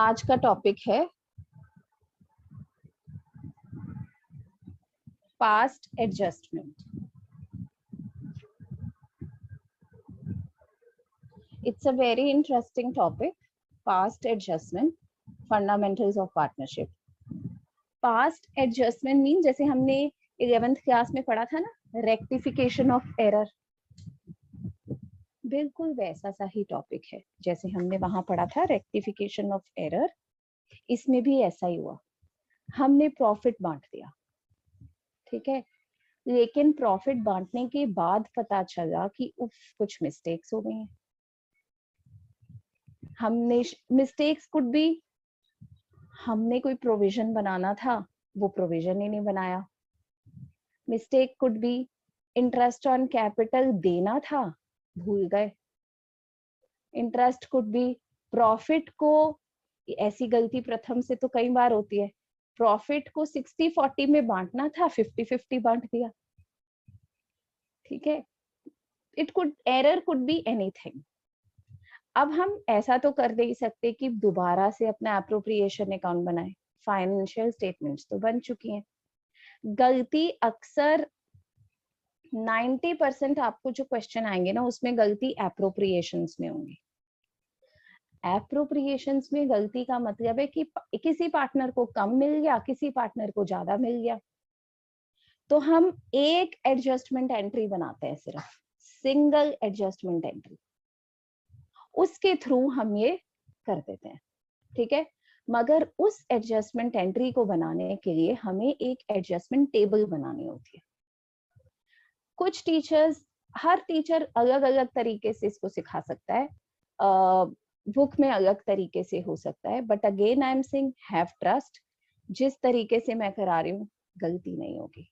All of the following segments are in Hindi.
आज का टॉपिक है past adjustment. It's a very interesting topic, past adjustment, fundamentals of partnership. Past adjustment mean जैसे हमने 11th क्लास में पढ़ा था ना, रेक्टिफिकेशन ऑफ एरर, बिल्कुल वैसा सा ही टॉपिक है जैसे हमने वहां पढ़ा था रेक्टिफिकेशन ऑफ एरर। इसमें भी ऐसा ही हुआ, हमने प्रॉफिट बांट दिया, ठीक है, लेकिन प्रॉफिट बांटने के बाद पता चला कि उफ कुछ मिस्टेक्स हो गई हैं। हमने मिस्टेक्स कुड बी, हमने कोई प्रोविजन बनाना था वो प्रोविजन ही नहीं बनाया। Mistake could be interest on capital देना था, भूल गए। इंटरेस्ट कुड बी प्रॉफिट को, ऐसी गलती प्रथम से तो कई बार होती है, प्रॉफिट को 60-40 में बांटना था, 50-50 बांट दिया, ठीक है। It could, error could be anything. अब हम ऐसा तो कर नहीं सकते कि दोबारा से अपना एप्रोप्रिएशन अकाउंट बनाए, फाइनेंशियल स्टेटमेंट्स तो बन चुकी हैं। गलती अक्सर 90% आपको जो क्वेश्चन आएंगे ना उसमें गलती एप्रोप्रिएशंस में होंगी। एप्रोप्रिएशंस में गलती का मतलब है कि किसी पार्टनर को कम मिल गया, किसी पार्टनर को ज्यादा मिल गया, तो हम एक एडजस्टमेंट एंट्री बनाते हैं, सिर्फ सिंगल एडजस्टमेंट एंट्री, उसके थ्रू हम ये कर देते हैं, ठीक है। मगर उस एडजस्टमेंट एंट्री को बनाने के लिए हमें एक एडजस्टमेंट टेबल बनानी होती है। कुछ टीचर्स, हर टीचर अलग अलग तरीके से इसको सिखा सकता है, बुक में अलग तरीके से हो सकता है, but again I am saying have trust, जिस तरीके से मैं करा रही हूँ गलती नहीं होगी।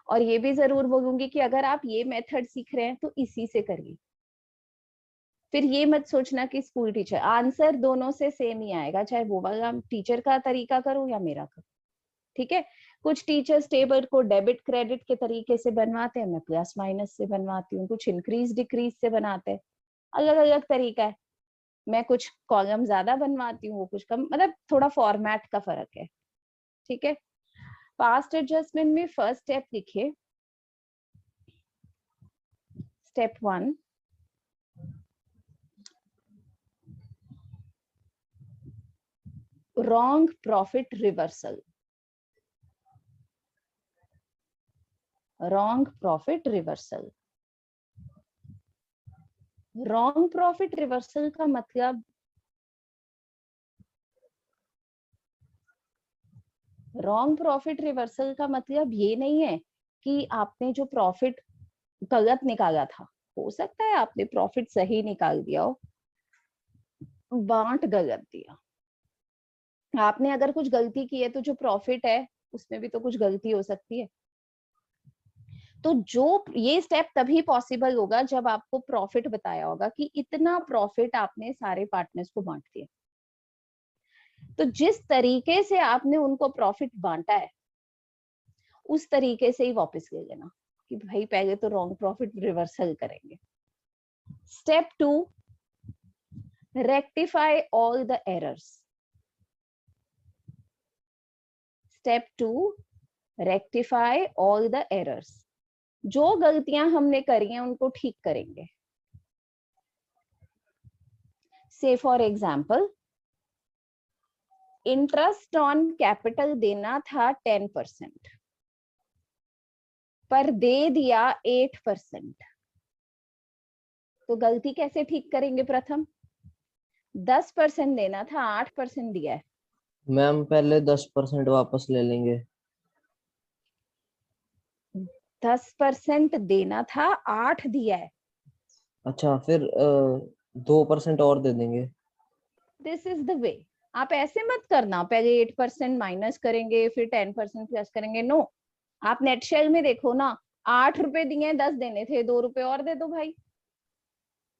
और ये भी जरूर बोलूंगी कि अगर आप ये मेथड सीख रहे हैं तो इसी से करिए, फिर ये मत सोचना कि स्कूल टीचर, आंसर दोनों से सेम ही आएगा, चाहे वो वाला टीचर का तरीका करो या मेरा करो, ठीक है। कुछ टीचर्स टेबल को डेबिट क्रेडिट के तरीके से बनवाते हैं, मैं प्लस माइनस से बनवाती हूँ, कुछ इंक्रीज डिक्रीज से बनाते हैं, अलग अलग तरीका है। मैं कुछ कॉलम ज्यादा बनवाती हूँ, वो कुछ कम, मतलब थोड़ा फॉर्मेट का फर्क है, ठीक है। पास्ट एडजस्टमेंट में फर्स्ट स्टेप लिखिए, step 1, wrong profit reversal. Wrong profit reversal, wrong profit reversal का मतलब, रॉन्ग प्रॉफिट रिवर्सल का मतलब ये नहीं है कि आपने जो प्रॉफिट गलत निकाला था, हो सकता है आपने प्रॉफिट सही निकाल दिया हो, बांट गलत दिया। आपने अगर कुछ गलती की है तो जो प्रॉफिट है उसमें भी तो कुछ गलती हो सकती है। तो जो ये स्टेप तभी पॉसिबल होगा जब आपको प्रॉफिट बताया होगा कि इतना प्रॉफिट आपने सारे पार्टनर्स को बांट दिया। तो जिस तरीके से आपने उनको प्रॉफिट बांटा है उस तरीके से ही वापस ले लेना कि भाई पहले तो रॉन्ग प्रॉफिट रिवर्सल करेंगे। Step 2, rectify all the errors. Step 2, rectify all the errors. जो गलतियां हमने करी हैं उनको ठीक करेंगे। से for example, interest on capital देना था 10%, पर दे दिया 8%, तो गलती कैसे ठीक करेंगे? प्रथम 10% देना था, 8% दिया है। मैम पहले 10% वापस ले लेंगे। 10% देना था, 8 दिया है। अच्छा, फिर 2% और दे देंगे। This is the way. आप ऐसे मत करना, पहले 8% माइनस करेंगे फिर 10% प्लस करेंगे, नो। आप नेट शेल में देखो ना, 8 रुपए दिए, 10 देने थे, 2 रुपए और दे दो भाई,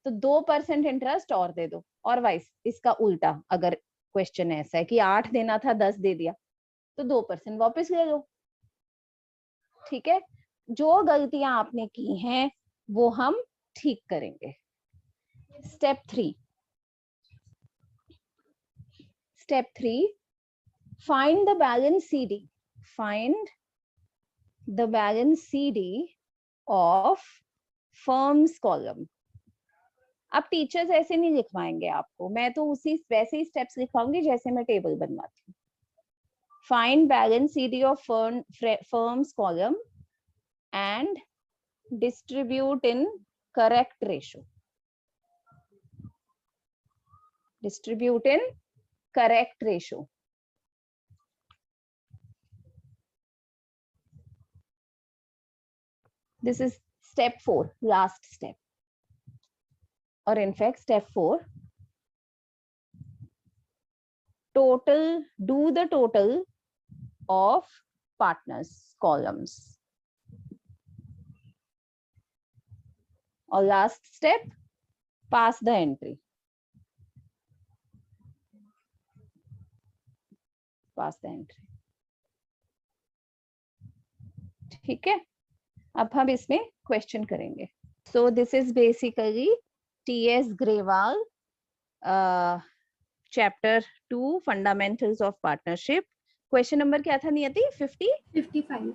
तो 2% इंटरेस्ट और दे दो। और वाइस इसका उल्टा, अगर क्वेश्चन ऐसा है कि 8 देना था 10 दे दिया, तो 2% वापस ले लो, ठीक है। जो गलतियां आपने की हैं वो हम ठीक करेंगे। Step 3, step 3, find the balance CD. Find the balance CD of firms column. अब टीचर्स ऐसे नहीं लिखवाएंगे आपको, मैं तो उसी वैसे ही स्टेप्स लिखवाऊंगी जैसे मैं टेबल बनवाती हूँ. Find balance CD of firms column and distribute in correct ratio. Distribute in correct ratio. This is step 4, last step. Or in fact, step 4. Total, do the total of partners columns. Or last step, pass the entry. Pass the entry. ठीक है, अब हम इसमें क्वेश्चन करेंगे. So this is basically T.S. Grewal, chapter 2, fundamentals of partnership. Question number क्या था नियति? 55.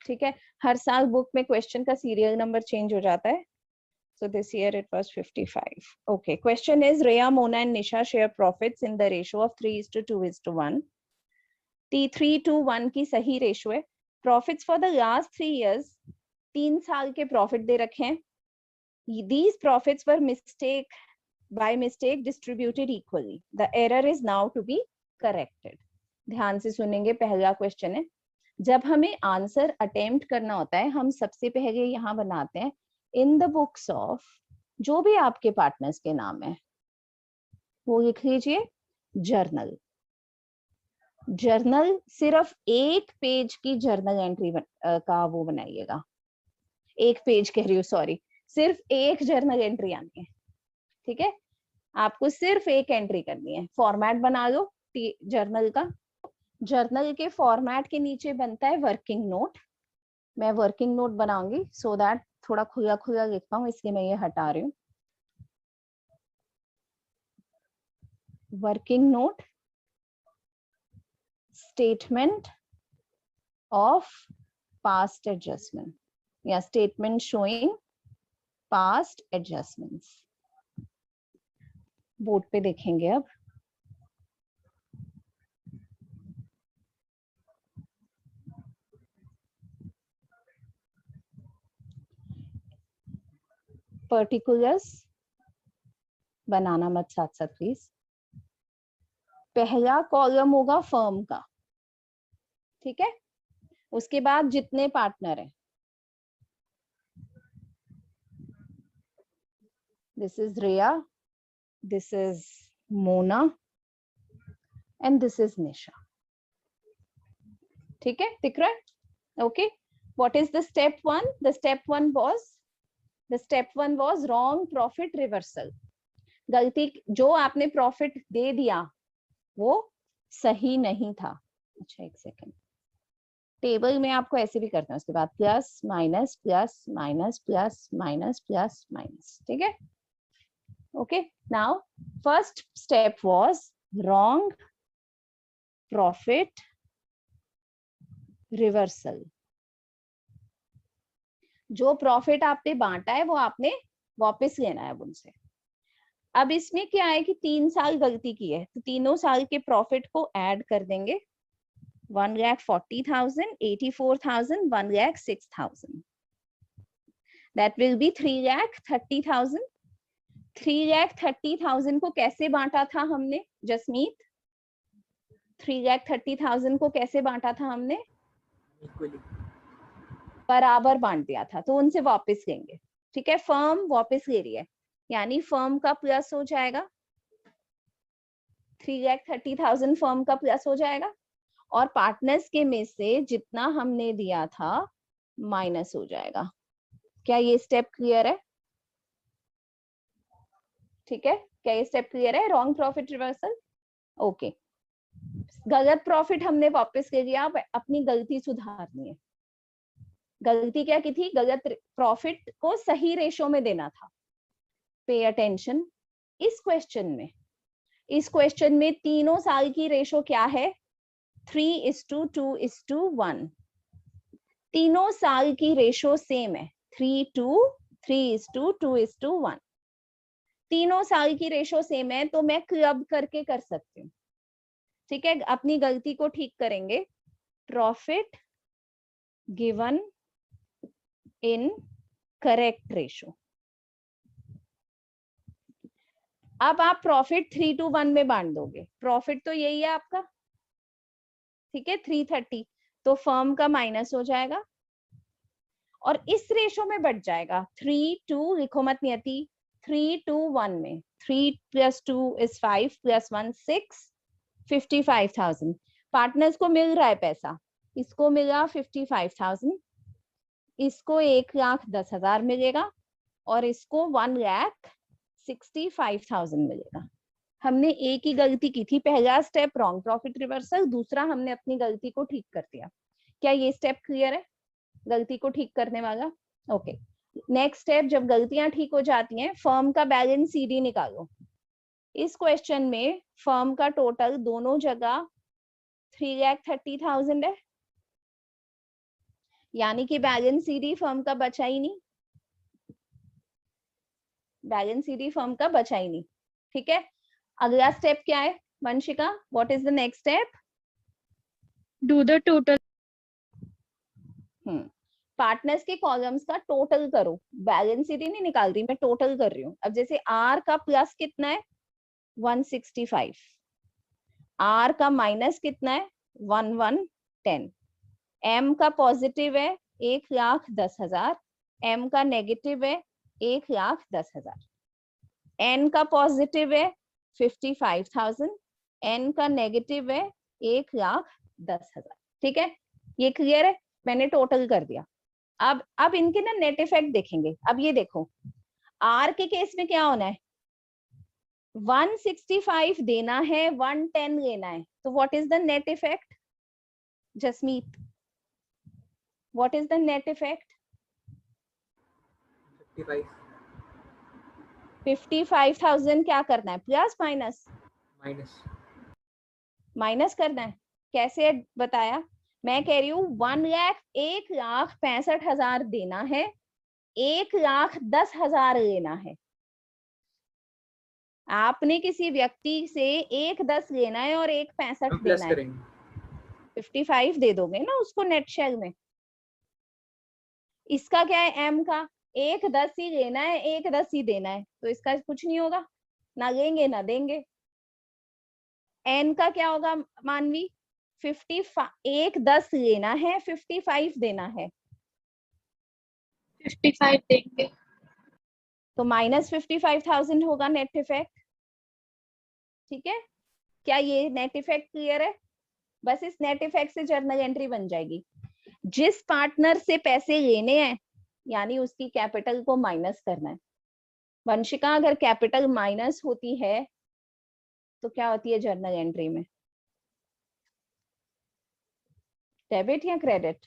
ठीक है, हर साल बुक में क्वेश्चन का सीरियल नंबर चेंज हो जाता है. So this year it was 55. Okay, question is Rhea, Mona and Nisha share profits in the ratio of 3:2:1. T3:1 की सही रेशियो है. Profits for the last 3 years, 3 साल के प्रॉफिट दे रखे हैं. These profits were by mistake distributed equally. The error is now to be corrected. ध्यान से सुनेंगे, पहला क्वेश्चन है. जब हमें आंसर अटेम्प्ट करना होता है, हम सबसे पहले यहाँ बनाते हैं इन द बुक्स ऑफ, जो भी आपके पार्टनर्स के नाम है वो लिख लीजिए जर्नल. जर्नल सिर्फ एक पेज की जर्नल एंट्री का वो बनाइएगा. एक पेज कह रही हूँ, सॉरी, सिर्फ एक जर्नल एंट्री आनी है. ठीक है, आपको सिर्फ एक एंट्री करनी है. फॉर्मेट बना लो जर्नल का. जर्नल के फॉर्मेट के नीचे बनता है वर्किंग नोट. मैं वर्किंग नोट बनाऊंगी सो दैट थोड़ा खुला खुला लिख पाऊं, इसलिए मैं ये हटा रही हूँ. Working note, statement of past adjustment या statement showing past adjustments. Board पे देखेंगे अब. पर्टिकुलर्स बनाना मत साथ साथ प्लीज. पहला कॉलम होगा फर्म का. ठीक है, उसके बाद जितने पार्टनर हैं. This is Riya, this is Mona and this is Nisha. ठीक है, दिख रहा है? Okay, what is the step 1? The step 1 was wrong profit reversal. गलती, जो आपने प्रॉफिट दे दिया वो सही नहीं था. अच्छा एक सेकेंड, टेबल में आपको ऐसे भी करते हैं, उसके बाद plus minus plus minus plus minus plus minus. ठीक है. Okay, now first step was wrong profit reversal. जो प्रॉफिट आपने बांटा है वो आपने वापस लेना है उनसे. अब इसमें क्या है कि 3 साल गलती की है, तो तीनों साल के प्रॉफिट को ऐड कर देंगे. 1,40,000, 84,000, 1,06,000. That will be 3,30,000. 3,30,000 को कैसे बांटा था हमने जसमीत? 3,30,000 को कैसे बांटा था हमने? बराबर बांट दिया था, तो उनसे वापस लेंगे. ठीक है, फर्म वापस ले रही है, यानी फर्म का प्लस हो जाएगा. 3,30,000 फर्म का प्लस हो जाएगा और पार्टनर्स के में से जितना हमने दिया था माइनस हो जाएगा. क्या ये स्टेप क्लियर है? ठीक है, क्या ये स्टेप क्लियर है? Wrong profit reversal. ओके, गलत प्रॉफिट हमने वापस ले लिया. अब अपनी गलती सुधारनी है. गलती क्या की थी? गलत प्रॉफिट को सही रेशो में देना था. Pay attention. इस क्वेश्चन में इस क्वेश्चन में तीनों साल की रेशो क्या है? 3:2:1। तीनों साल की रेशो सेम है, 3:2:1। तीनों साल की रेशो सेम है, तो मैं क्लब करके कर सकती हूँ। ठीक है, अपनी गलती को ठीक करेंगे। Profit given in correct ratio. अब आप प्रॉफिट 3:1 में बांट दोगे। प्रॉफिट तो यही है आपका, ठीक है, 330, तो फर्म का माइनस हो जाएगा और इस रेशो में बढ़ जाएगा। 3:2 लिखो मत नियति, 3:1 में 3 + 2 = 5 + 1 6, 55,000। पार्टनर्स को मिल रहा है पैसा, इसको मिला 55,000, इसको 1,10,000 मिलेगा और इसको 1,65,000 मिलेगा। हमने एक ही गलती की थी, पहला स्टेप रॉन्ग प्रॉफिट रिवर्सल, दूसरा हमने अपनी गलती को ठीक कर दिया। क्या ये स्टेप क्लियर है, गलती को ठीक करने वाला? ओके। नेक्स्ट स्टेप, जब गलतियां ठीक हो जाती हैं, फर्म का बैलेंस सीडी निकालो। इस क्वेश्चन में फर्म का टोटल दोनों जगह 3,30,000 है, यानी कि बैलेंस सीडी फर्म का बचा ही नहीं, बैलेंस सीडी फर्म का बचा ही नहीं। ठीक है, अगला स्टेप क्या है Vanshika? What is the next step? Do the total. Partners के कॉलम्स का टोटल करो, बैलेंस शीट नहीं निकाल रही मैं, टोटल कर रही हूँ। अब जैसे आर का प्लस कितना है? 165। आर का माइनस कितना है? 1110। एम का पॉजिटिव है 1,10,000, एम का नेगेटिव है 1,10,000। एन का पॉजिटिव है 55,000, एन का नेगेटिव है 1,10,000। ठीक है, ये क्लियर है? मैंने टोटल कर दिया। अब इनके ना नेट इफेक्ट देखेंगे। अब ये देखो, आर के केस में क्या होना है? 165 देना है, 110 लेना है, तो what is the net effect? Jasmeet, what is the net effect? 55,000 क्या करना है? Plus minus? माइनस करना है। कैसे बताया? मैं कह रही हूँ 1,65,000 देना है, 1,10,000 लेना है। आपने किसी व्यक्ति से 1,10 लेना है और 1,65 देना है, 55 दे दोगे ना उसको नेट शेल में। इसका क्या है? एम का 1,10 ही लेना है, 1,10 ही देना है, तो इसका कुछ नहीं होगा, ना लेंगे ना देंगे। एन का क्या होगा मानवी? 1,10 लेना है, 55 देना है, 55 देंगे, तो -55,000 होगा नेट इफेक्ट। ठीक है, क्या ये नेट इफेक्ट क्लियर है? बस इस नेट इफेक्ट से जर्नल एंट्री बन जाएगी। जिस पार्टनर से पैसे लेने हैं यानी उसकी कैपिटल को माइनस करना है। वंशिका, अगर कैपिटल माइनस होती है तो क्या होती है जर्नल एंट्री में? डेबिट या क्रेडिट?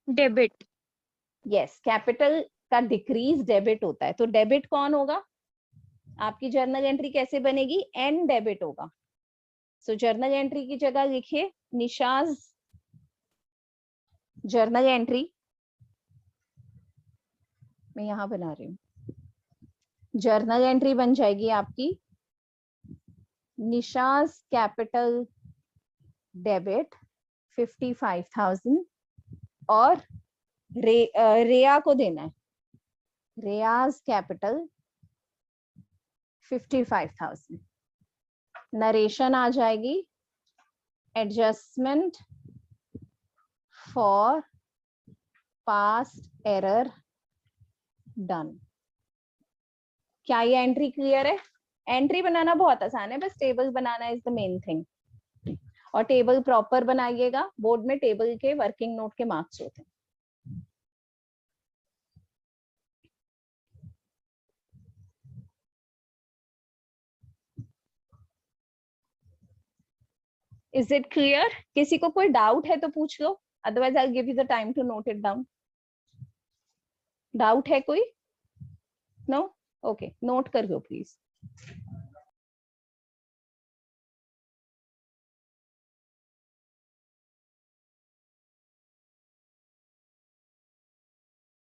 डेबिट। यस, कैपिटल का डिक्रीज डेबिट होता है, तो डेबिट कौन होगा? आपकी जर्नल एंट्री कैसे बनेगी? एन डेबिट होगा। सो जर्नल एंट्री की जगह लिखिए निशाज जर्नल एंट्री, मैं यहां बना रही हूँ। जर्नल एंट्री बन जाएगी आपकी निशाज कैपिटल डेबिट 55,000 और रेया को देना है रेयाज कैपिटल 55,000। नरेशन आ जाएगी adjustment for past error done. क्या ये एंट्री क्लियर है? एंट्री बनाना बहुत आसान है, बस टेबल बनाना इज द मेन थिंग। और टेबल प्रॉपर बनाइएगा, बोर्ड में टेबल के वर्किंग नोट के मार्क्स होते हैं। Is it clear? किसी को कोई डाउट है तो पूछ लो, otherwise I give you the time to note it down. Doubt है कोई? नो? ओके, नोट कर लो प्लीज।